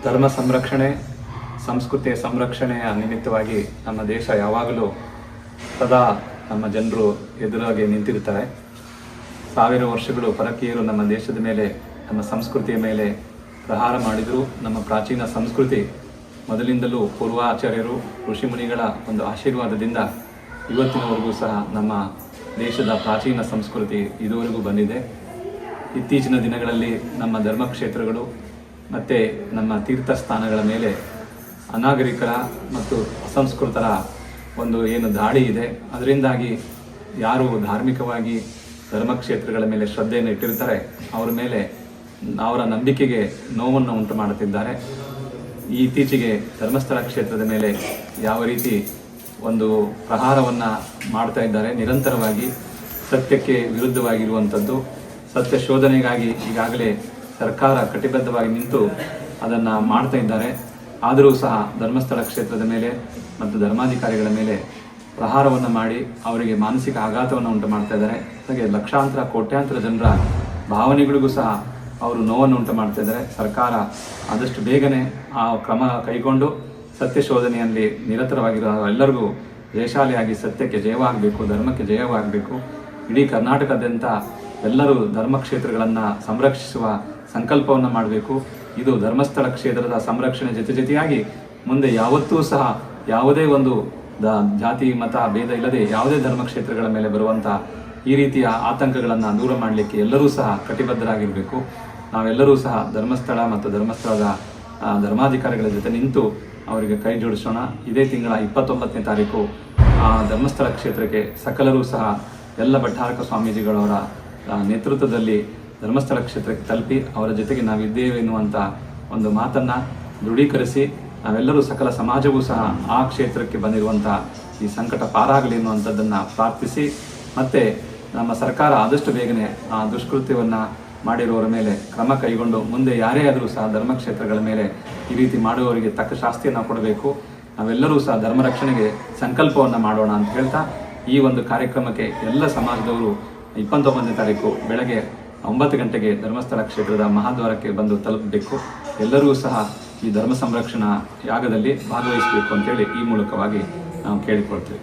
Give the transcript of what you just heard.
ಧರ್ಮ ಸಂರಕ್ಷಣೆ, ಸಂಸ್ಕೃತಿಯ ಸಂರಕ್ಷಣೆಯ ನಿಮಿತ್ತವಾಗಿ ನಮ್ಮ ದೇಶ ಯಾವಾಗಲೂ ಸದಾ ನಮ್ಮ ಜನರು ಎದುರಾಗಿ ನಿಂತಿರ್ತಾರೆ. ಸಾವಿರ ವರ್ಷಗಳು ಪರಕೀಯರು ನಮ್ಮ ದೇಶದ ಮೇಲೆ, ನಮ್ಮ ಸಂಸ್ಕೃತಿಯ ಮೇಲೆ ಪ್ರಹಾರ ಮಾಡಿದರೂ ನಮ್ಮ ಪ್ರಾಚೀನ ಸಂಸ್ಕೃತಿ ಮೊದಲಿಂದಲೂ ಪೂರ್ವಾಚಾರ್ಯರು, ಋಷಿಮುನಿಗಳ ಒಂದು ಆಶೀರ್ವಾದದಿಂದ ಇವತ್ತಿನವರೆಗೂ ಸಹ ನಮ್ಮ ದೇಶದ ಪ್ರಾಚೀನ ಸಂಸ್ಕೃತಿ ಇದುವರೆಗೂ ಬಂದಿದೆ. ಇತ್ತೀಚಿನ ದಿನಗಳಲ್ಲಿ ನಮ್ಮ ಧರ್ಮಕ್ಷೇತ್ರಗಳು ಮತ್ತು ನಮ್ಮ ತೀರ್ಥಸ್ಥಾನಗಳ ಮೇಲೆ ಅನಾಗರಿಕರ ಮತ್ತು ಅಸಂಸ್ಕೃತರ ಒಂದು ಏನು ದಾಳಿ ಇದೆ, ಅದರಿಂದಾಗಿ ಯಾರು ಧಾರ್ಮಿಕವಾಗಿ ಧರ್ಮಕ್ಷೇತ್ರಗಳ ಮೇಲೆ ಶ್ರದ್ಧೆಯನ್ನು ಇಟ್ಟಿರ್ತಾರೆ ಅವರ ಮೇಲೆ ಅವರ ನಂಬಿಕೆಗೆ ನೋವನ್ನು ಉಂಟು ಮಾಡುತ್ತಿದ್ದಾರೆ. ಇತ್ತೀಚೆಗೆ ಧರ್ಮಸ್ಥಳ ಕ್ಷೇತ್ರದ ಮೇಲೆ ಯಾವ ರೀತಿ ಒಂದು ಪ್ರಹಾರವನ್ನು ಮಾಡ್ತಾ ಇದ್ದಾರೆ, ನಿರಂತರವಾಗಿ ಸತ್ಯಕ್ಕೆ ವಿರುದ್ಧವಾಗಿರುವಂಥದ್ದು. ಸತ್ಯ ಶೋಧನೆಗಾಗಿ ಈಗಾಗಲೇ ಸರ್ಕಾರ ಕಟಿಬದ್ಧವಾಗಿ ನಿಂತು ಅದನ್ನು ಮಾಡ್ತಾ ಇದ್ದಾರೆ. ಆದರೂ ಸಹ ಧರ್ಮಸ್ಥಳ ಕ್ಷೇತ್ರದ ಮೇಲೆ ಮತ್ತು ಧರ್ಮಾಧಿಕಾರಿಗಳ ಮೇಲೆ ಪ್ರಹಾರವನ್ನು ಮಾಡಿ ಅವರಿಗೆ ಮಾನಸಿಕ ಆಘಾತವನ್ನು ಉಂಟು ಮಾಡ್ತಾ ಇದ್ದಾರೆ. ಹಾಗೆ ಲಕ್ಷಾಂತರ ಕೋಟ್ಯಾಂತರ ಜನರ ಭಾವನೆಗಳಿಗೂ ಸಹ ಅವರು ನೋವನ್ನು ಉಂಟು ಮಾಡ್ತಾ ಇದ್ದಾರೆ. ಸರ್ಕಾರ ಆದಷ್ಟು ಬೇಗನೆ ಆ ಕ್ರಮ ಕೈಗೊಂಡು ಸತ್ಯ ಶೋಧನೆಯಲ್ಲಿ ನಿರತರಾಗಿರೋ ಎಲ್ಲರಿಗೂ ಜಯಶಾಲಿಯಾಗಿ ಸತ್ಯಕ್ಕೆ ಜಯವಾಗಬೇಕು, ಧರ್ಮಕ್ಕೆ ಜಯವಾಗಬೇಕು. ಇಡೀ ಕರ್ನಾಟಕದಾದ್ಯಂತ ಎಲ್ಲರೂ ಧರ್ಮಕ್ಷೇತ್ರಗಳನ್ನು ಸಂರಕ್ಷಿಸುವ ಸಂಕಲ್ಪವನ್ನು ಮಾಡಬೇಕು. ಇದು ಧರ್ಮಸ್ಥಳ ಕ್ಷೇತ್ರದ ಸಂರಕ್ಷಣೆ ಜೊತೆಯಾಗಿ ಮುಂದೆ ಯಾವತ್ತೂ ಸಹ ಯಾವುದೇ ಒಂದು ಜಾತಿ ಮತ ಭೇದ ಇಲ್ಲದೆ ಯಾವುದೇ ಧರ್ಮಕ್ಷೇತ್ರಗಳ ಮೇಲೆ ಬರುವಂಥ ಈ ರೀತಿಯ ಆತಂಕಗಳನ್ನು ದೂರ ಮಾಡಲಿಕ್ಕೆ ಎಲ್ಲರೂ ಸಹ ಕಟಿಬದ್ಧರಾಗಿರಬೇಕು. ನಾವೆಲ್ಲರೂ ಸಹ ಧರ್ಮಸ್ಥಳ ಮತ್ತು ಧರ್ಮಸ್ಥಳದ ಧರ್ಮಾಧಿಕಾರಿಗಳ ಜೊತೆ ನಿಂತು ಅವರಿಗೆ ಕೈ ಜೋಡಿಸೋಣ. ಇದೇ ತಿಂಗಳ 29ನೇ ತಾರೀಕು ಧರ್ಮಸ್ಥಳ ಕ್ಷೇತ್ರಕ್ಕೆ ಸಕಲರೂ ಸಹ ಎಲ್ಲ ಭಟ್ಟಾರಕ ಸ್ವಾಮೀಜಿಗಳವರ ನೇತೃತ್ವದಲ್ಲಿ ಧರ್ಮಸ್ಥಳ ಕ್ಷೇತ್ರಕ್ಕೆ ತಲುಪಿ ಅವರ ಜೊತೆಗೆ ನಾವಿದ್ದೇವೆ ಎನ್ನುವಂಥ ಒಂದು ಮಾತನ್ನು ದೃಢೀಕರಿಸಿ ನಾವೆಲ್ಲರೂ ಸಕಲ ಸಮಾಜವೂ ಸಹ ಆ ಕ್ಷೇತ್ರಕ್ಕೆ ಬಂದಿರುವಂಥ ಈ ಸಂಕಟ ಪಾರಾಗಲಿ ಎನ್ನುವಂಥದ್ದನ್ನು ಪ್ರಾರ್ಥಿಸಿ, ಮತ್ತು ನಮ್ಮ ಸರ್ಕಾರ ಆದಷ್ಟು ಬೇಗನೆ ಆ ದುಷ್ಕೃತ್ಯವನ್ನು ಮಾಡಿರುವವರ ಮೇಲೆ ಕ್ರಮ ಕೈಗೊಂಡು ಮುಂದೆ ಯಾರೇ ಆದರೂ ಸಹ ಧರ್ಮಕ್ಷೇತ್ರಗಳ ಮೇಲೆ ಈ ರೀತಿ ಮಾಡುವವರಿಗೆ ತಕ್ಕ ಶಾಸ್ತಿಯನ್ನು ಕೊಡಬೇಕು. ನಾವೆಲ್ಲರೂ ಸಹ ಧರ್ಮ ರಕ್ಷಣೆಗೆ ಸಂಕಲ್ಪವನ್ನು ಮಾಡೋಣ ಅಂತ ಹೇಳ್ತಾ ಈ ಒಂದು ಕಾರ್ಯಕ್ರಮಕ್ಕೆ ಎಲ್ಲ ಸಮಾಜದವರು 29ನೇ ತಾರೀಕು ಬೆಳಗ್ಗೆ 9 ಗಂಟೆಗೆ ಧರ್ಮಸ್ಥಳ ಕ್ಷೇತ್ರದ ಮಹಾದ್ವಾರಕ್ಕೆ ಬಂದು ತಲುಪಬೇಕು. ಎಲ್ಲರೂ ಸಹ ಈ ಧರ್ಮ ಸಂರಕ್ಷಣಾ ಯಾಗದಲ್ಲಿ ಭಾಗವಹಿಸಬೇಕು ಅಂತೇಳಿ ಈ ಮೂಲಕವಾಗಿ ನಾವು ಕೇಳಿಕೊಳ್ತೇವೆ.